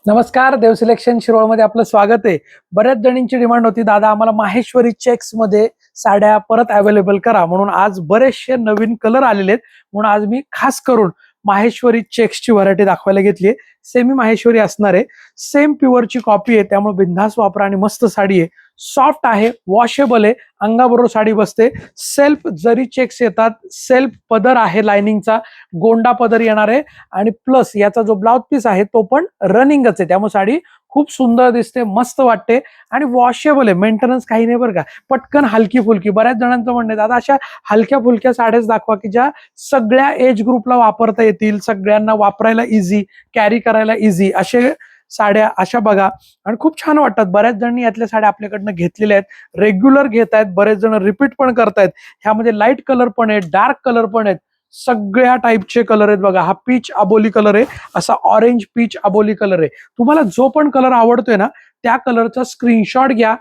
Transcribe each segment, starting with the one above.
नमस्कार, देव सिलेक्शन शिरोळमध्ये आपलं स्वागत आहे. बऱ्याच जणींची डिमांड होती, दादा आम्हाला माहेश्वरी चेक्स मध्ये साड्या परत अवेलेबल करा, म्हणून आज बरेचसे नवीन कलर आलेले आहेत. म्हणून आज मी खास करून माहेश्वरी चेक्सची व्हरायटी दाखवायला घेतली. सेमी माहेश्वरी असणार आहे, सेम प्युअरची कॉपी आहे, त्यामुळे बिंदास वापरा आणि मस्त साडी आहे. सॉफ्ट आहे, वॉशेबल आहे, अंगाबरोबर साडी बसते. सेल्फ जरी चेक्स येतात, सेल्फ पदर आहे, लाइनिंगचा गोंडा पदर येणार आहे आणि प्लस याचा जो ब्लाउज पीस आहे तो पण रनिंगच आहे, त्यामुळे साडी खूप सुंदर दिसते, मस्त वाटते आणि वॉशेबल आहे. मेंटेनन्स काही नाही बरं का, पटकन हलकी फुलकी. बऱ्याच जणांचं म्हणणं आहे, दादा अशा हलक्या फुलक्या साड्याच दाखवा की ज्या सगळ्या एज ग्रुपला वापरता येतील, सगळ्यांना वापरायला इझी, कॅरी करायला इझी असे साड्या अशा बघा. आणि खूप छान वाटतात. बऱ्याच जणांनी यातल्या साड्या आपल्याकडनं घेतलेल्या आहेत, रेग्युलर घेत आहेत, बरेच जण रिपीट पण करतायत. ह्यामध्ये लाईट कलर पण आहेत, डार्क कलर पण आहेत, सगळ्या टाईपचे कलर आहेत बघा. हा पीच अबोली कलर आहे, असा ऑरेंज पीच अबोली कलर आहे. तुम्हाला जो पण कलर आवडतोय ना त्या कलरचा स्क्रीनशॉट घ्या,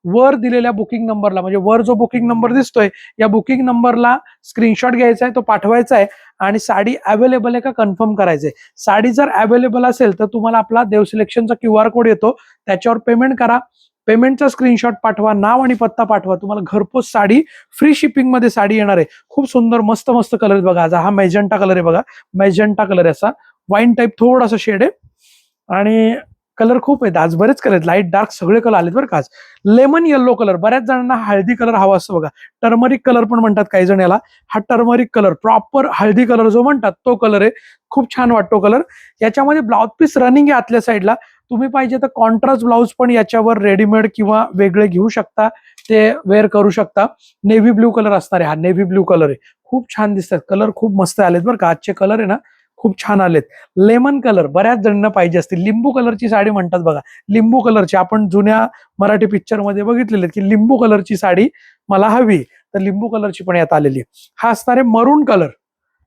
वर दिलेल्या बुकिंग नंबरला, म्हणजे वर जो बुकिंग नंबर दिसतोय या बुकिंग नंबरला स्क्रीनशॉट घ्यायचा आहे, तो पाठवायचा आहे आणि साडी अवेलेबल आहे का कन्फर्म करायचंय. साडी जर अवेलेबल असेल तर तुम्हाला आपला देव सिलेक्शनचा QR कोड येतो, त्याच्यावर पेमेंट करा. पेमेंटचा स्क्रीनशॉट पाठवा, नाव आणि पत्ता पाठवा, तुम्हाला घरपोच साडी फ्री शिपिंग मध्ये साडी येणार आहे. खूप सुंदर मस्त मस्त कलर आहेत बघा. हा मेजेंटा कलर आहे बघा, मेजेंटा कलर आहे, असा वाईन टाईप थोडासा शेड आहे आणि कलर खूप आहेत आज, बरेच कलर आहेत, लाईट डार्क सगळे कलर आलेत बरं का आज. लेमन येल्लो कलर, बऱ्याच जणांना हळदी कलर हवा असतो बघा, टर्मरिक कलर पण म्हणतात काही जण याला. हा टर्मरिक कलर, प्रॉपर हळदी कलर जो म्हणतात तो कलर आहे. खूप छान वाटतो कलर. याच्यामध्ये ब्लाउज पीस रनिंग आहे आतल्या साईडला. तुम्ही पाहिजे तर कॉन्ट्रास्ट ब्लाउज पण याच्यावर रेडीमेड किंवा वेगळे घेऊ शकता, ते वेअर करू शकता. नेव्ही ब्ल्यू कलर असणार आहे, हा नेव्ही ब्ल्यू कलर आहे. खूप छान दिसतात कलर, खूप मस्त आलेत बरं का. आजचे कलर आहे ना खूप छान आलेत. लेमन कलर बऱ्याच जणांना पाहिजे असतील. लिंबू कलरची साडी म्हणतात बघा, लिंबू कलरची आपण जुन्या मराठी पिक्चर मध्ये बघितलेले की लिंबू कलरची साडी मला हवी, तर लिंबू कलरची पण यात आलेली. हा असणार आहे मरून कलर,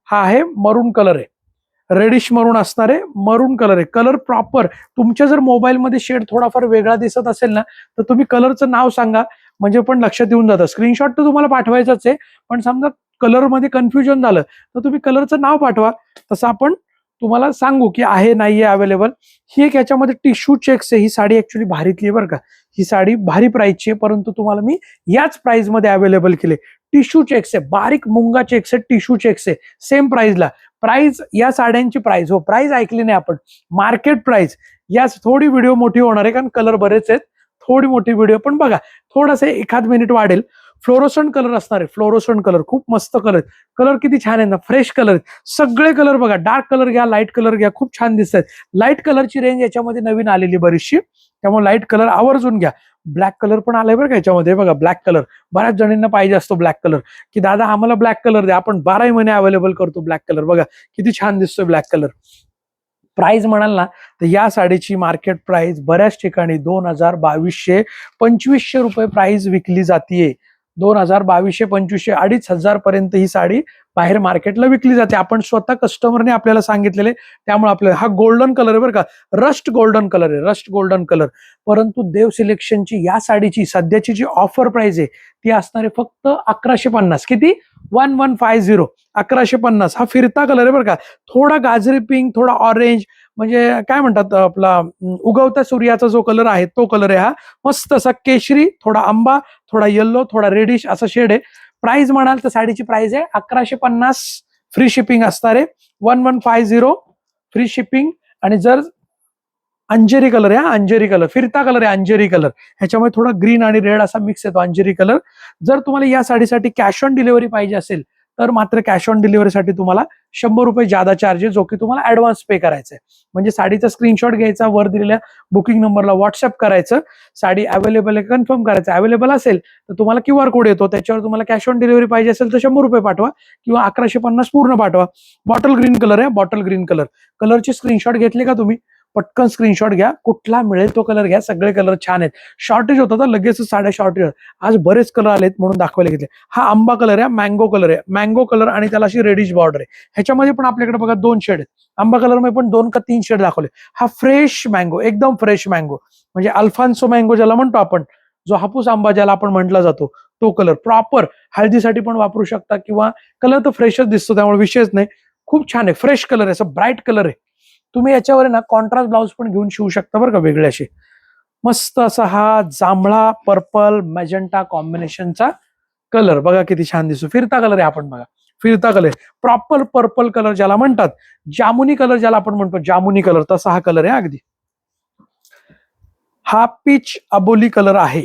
हा आहे मरून कलर आहे, रेडिश मरून असणार आहे, मरून कलर आहे. Colour proper. तुमच्या जर मोबाईलमध्ये शेड थोडाफार वेगळा दिसत असेल ना तर तुम्ही कलरचं नाव सांगा, म्हणजे पण लक्षात येऊन जातं. स्क्रीनशॉट तर तुम्हाला पाठवायचाच आहे, पण समजा कलर मध्ये कन्फ्युजन झालं तर तुम्ही कलरचं नाव पाठवा, तसं आपण तुम्हाला सांगू की आहे नाहीये अवेलेबल. ही एक याच्यामध्ये टिश्यू चेक्स आहे. ही साडी ऍक्च्युली भारीतली आहे बरं का. ही साडी भारी प्राइसची आहे, परंतु तुम्हाला मी याच प्राइस मध्ये अवेलेबल केले. टिश्यू चेक्स आहे, बारीक मुंगा चेक्स आहे, टिश्यू चेक्स आहे, सेम प्राइसला. प्राइस या साड्यांची प्राइस, हो प्राइस ऐकली नाही आपण, मार्केट प्राइस. याच थोडी व्हिडिओ मोठी होणार आहे कारण कलर बरेच आहेत, थोडी मोठी व्हिडिओ, पण बघा थोडंसं एखाद मिनिट वाढेल. फ्लोरोसंट कलर असणार आहे, फ्लोरोसंट कलर, खूप मस्त कलर. कलर किती छान आहे ना, फ्रेश कलर. सगळे कलर बघा, डार्क कलर घ्या, लाईट कलर घ्या, खूप छान दिसतात. लाईट कलरची रेंज याच्यामध्ये नवीन आलेली बरीचशी, त्यामुळे लाईट कलर आवर्जून घ्या. ब्लॅक कलर पण आलाय बरं का याच्यामध्ये बघा, ब्लॅक कलर बऱ्याच जणांना पाहिजे असतो ब्लॅक कलर, की दादा आम्हाला ब्लॅक कलर द्या, आपण 12 महिने अवेलेबल करतो ब्लॅक कलर. बघा किती छान दिसतोय ब्लॅक कलर. प्राइस म्हणाल ना तर या साडीची मार्केट प्राइस बऱ्याच ठिकाणी 2200-2500 रुपये प्राइस विकली जातीये. 2200-2500, 2500 पर्यंत ही साडी बाहेर मार्केटला विकली जाते. आपण स्वतः कस्टमरने आपल्याला सांगितलेले, त्यामुळे आपल्याला हा गोल्डन कलर आहे बरं का, रस्ट गोल्डन कलर आहे, रस्ट गोल्डन कलर. परंतु देव सिलेक्शनची या साडीची सध्याची जी ऑफर प्राइस आहे ती असणार आहे फक्त 1150. किती? 1150, 1150. हा फिरता कलर आहे बरं का, थोडा गाजरी पिंक, थोडा ऑरेंज, म्हणजे काय म्हणतात आपला उगवत्या सूर्याचा जो कलर आहे तो कलर आहे हा. मस्त असा केशरी, थोडा आंबा, थोडा येल्लो, थोडा रेडिश असा शेड आहे. प्राइस म्हणाल तर साडीची प्राइस आहे 1150, फ्री शिपिंग असणार आहे. 1150 फ्री शिपिंग. आणि जर अंजेरी कलर आहे, अंजेरी कलर फिरता कलर आहे, अंजेरी कलर, ह्याच्यामुळे थोडा ग्रीन आणि रेड असा मिक्स येतो, अंजेरी कलर. जर तुम्हाला या साडीसाठी कॅश ऑन डिलिव्हरी पाहिजे असेल तर मात्र कॅश ऑन डिलिव्हरीसाठी तुम्हाला 100 रुपये जादा चार्जेस, जो की तुम्हाला ऍडव्हान्स पे करायचा आहे. म्हणजे साडीचा स्क्रीनशॉट घ्यायचा, वर दिलेल्या बुकिंग नंबरला व्हॉट्सअप करायचं, साडी अवेलेबल आहे कन्फर्म करायचं. अवेलेबल असेल तर तुम्हाला QR कोड येतो, त्याच्यावर तुम्हाला कॅश ऑन डिलिव्हरी पाहिजे असेल तर 100 रुपये पाठवा किंवा 1150 पूर्ण पाठवा. बॉटल ग्रीन कलर आहे, बॉटल ग्रीन कलर. कलरचे स्क्रीनशॉट घेतले का तुम्ही? पटकन स्क्रीनशॉट घ्या, कुठला मिळेल तो कलर घ्या, सगळे कलर छान आहेत. शॉर्टेज होतं तर लगेच साड्या शॉर्टेज, आज बरेच कलर आलेत म्हणून दाखवायला घेतले. हा आंबा कलर आहे, मँगो कलर आहे, मँगो कलर आणि त्याला अशी रेडिश बॉर्डर आहे. ह्याच्यामध्ये पण आपल्याकडे बघा 2 शेड आहेत. आंबा कलर मध्ये पण 2 का 3 शेड दाखवले. हा फ्रेश मँगो, एकदम फ्रेश मँगो, म्हणजे अल्फान्सो मँगो ज्याला म्हणतो आपण, जो हापूस आंबा ज्याला आपण म्हटला जातो तो कलर. प्रॉपर हळदीसाठी पण वापरू शकता किंवा कलर तर फ्रेशच दिसतो, त्यामुळे विषयच नाही. खूप छान आहे, फ्रेश कलर आहे, असं ब्राईट कलर आहे. तुम्ही याच्यावर ना कॉन्ट्रास्ट ब्लाऊज पण घेऊन शिवू शकता बरं का, वेगळे असे. मस्त असा हा जांभळा पर्पल मॅजेंटा कॉम्बिनेशनचा कलर बघा किती छान दिसतो. फिरता कलर आहे, आपण बघा फिरता कलर, प्रॉपर पर्पल कलर ज्याला म्हणतात, जामुनी कलर ज्याला आपण म्हणतो, जामुनी कलर, तसा हा कलर आहे अगदी. हा पीच अबोली कलर आहे.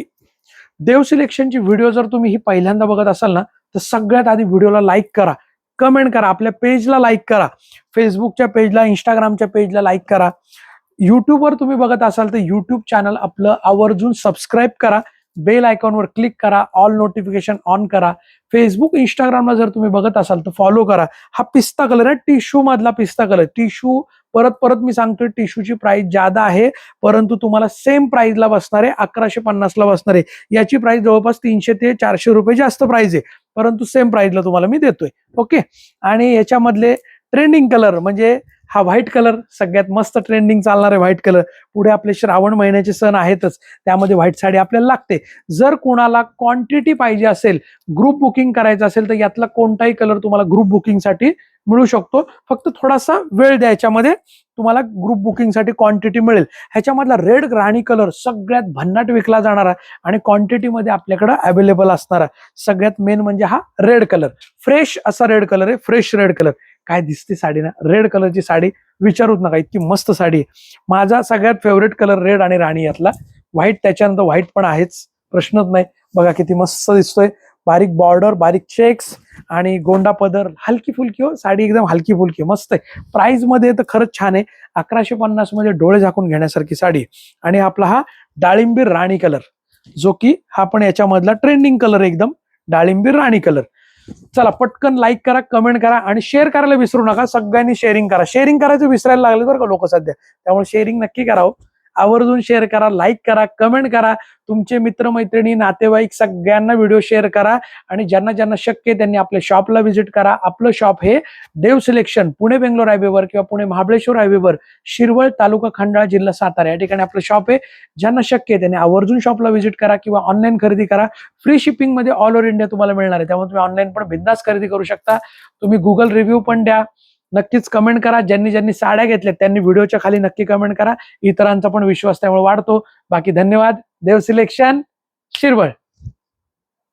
देव सिलेक्शनची व्हिडिओ जर तुम्ही ही पहिल्यांदा बघत असाल ना, तर सगळ्यात आधी व्हिडिओला लाईक करा, कमेंट करा, आपल्या पेजला लाईक करा, फेसबुकच्या पेजला, इंस्टाग्रामच्या पेजला लाईक करा. युट्यूबवर तुम्ही बघत असाल तर युट्यूब चॅनल आपलं आवर्जून सबस्क्राईब करा, बेल आयकॉनवर क्लिक करा, ऑल नोटिफिकेशन ऑन करा. फेसबुक इंस्टाग्रामला जर तुम्ही बघत असाल तर फॉलो करा. हा पिस्ता कलर आहे, टिश्यू मधला पिस्ता कलर. टिश्यू परत परत मी सांगतोय, टिश्यूची प्राइस जादा आहे, परंतु तुम्हाला सेम प्राइसला बसणार आहे, 1150 ला बसणार आहे. याची प्राइस जवळपास 300 ते 400 रुपये जास्त प्राइस आहे, परंतु सेम प्राइसला तुम्हाला मी देतोय. ओके. आणि याच्यामधले ट्रेंडिंग कलर म्हणजे हा व्हाईट कलर, सगळ्यात मस्त ट्रेंडिंग चालणार आहे व्हाईट कलर. पुढे आपले श्रावण महिन्याचे सण आहेतच, त्यामध्ये व्हाईट साडी आपल्याला लागते. जर कोणाला क्वांटिटी पाहिजे असेल, ग्रुप बुकिंग करायचं असेल, तर यातला कोणताही कलर तुम्हाला ग्रुप बुकिंगसाठी मिळू शकतो. फक्त थोडासा वेळ द्या, याच्यामध्ये तुम्हाला ग्रुप बुकिंगसाठी क्वांटिटी मिळेल. ह्याच्यामधला रेड राणी कलर सगळ्यात भन्नाट विकला जाणारा आणि क्वांटिटीमध्ये आपल्याकडे अवेलेबल असणारा सगळ्यात मेन म्हणजे हा रेड कलर. फ्रेश असा रेड कलर आहे, फ्रेश रेड कलर. काय दिसते साडी ना, रेड कलरची साडी विचारूच नका, इतकी मस्त साडी आहे. माझा सगळ्यात फेवरेट कलर रेड आणि राणी यातला. व्हाईट त्याच्यानंतर व्हाईट पण आहेच, प्रश्नच नाही. बघा किती मस्त दिसतोय, बारीक बॉर्डर, बारीक चेक्स आणि गोंडा पदर, हलकी फुलकी हो साडी, एकदम हलकी फुलकी मस्त आहे. प्राइस मध्ये तर खरंच छान आहे, 1150 मध्ये डोळे झाकून घेण्यासारखी साडी. आणि आपला हा डाळिंबी राणी कलर, जो की हा पण याच्यामधला ट्रेंडिंग कलर, एकदम डाळिंबी राणी कलर. चला पटकन लाईक करा, कमेंट करा आणि शेअर करायला विसरू नका. सगळ्यांनी शेअरिंग करा, शेअरिंग करायचं विसरायला लागले बरं का लोक सध्या, त्यामुळे शेअरिंग नक्की करावं. आवर्जून शेअर करा, लाईक करा, कमेंट करा. तुमचे मित्रमैत्रिणी, नातेवाईक सगळ्यांना व्हिडिओ शेअर करा. आणि ज्यांना ज्यांना शक्य आहे त्यांनी आपल्या शॉपला व्हिजिट करा. आपलं शॉप हे देव सिलेक्शन, पुणे बेंगलोर हायवेवर किंवा पुणे महाबळेश्वर हायवेवर, शिरवळ, तालुका खंडाळा, जिल्हा सातारा या ठिकाणी आपलं शॉप आहे. ज्यांना शक्य आहे त्यांनी आवर्जून शॉपला व्हिजिट करा किंवा ऑनलाईन खरेदी करा. फ्री शिपिंग मध्ये ऑल ओव्हर इंडिया तुम्हाला मिळणार आहे, त्यामुळे तुम्ही ऑनलाईन पण बिंदास खरेदी करू शकता. तुम्ही गुगल रिव्ह्यू पण द्या, नक्कीच कमेंट करा. ज्यांनी ज्यांनी साड्या घेतल्या त्यांनी व्हिडिओच्या खाली नक्की कमेंट करा, इतरांचा पण विश्वास त्यामुळे वाढतो. बाकी धन्यवाद. देव सिलेक्शन, शिरवळ.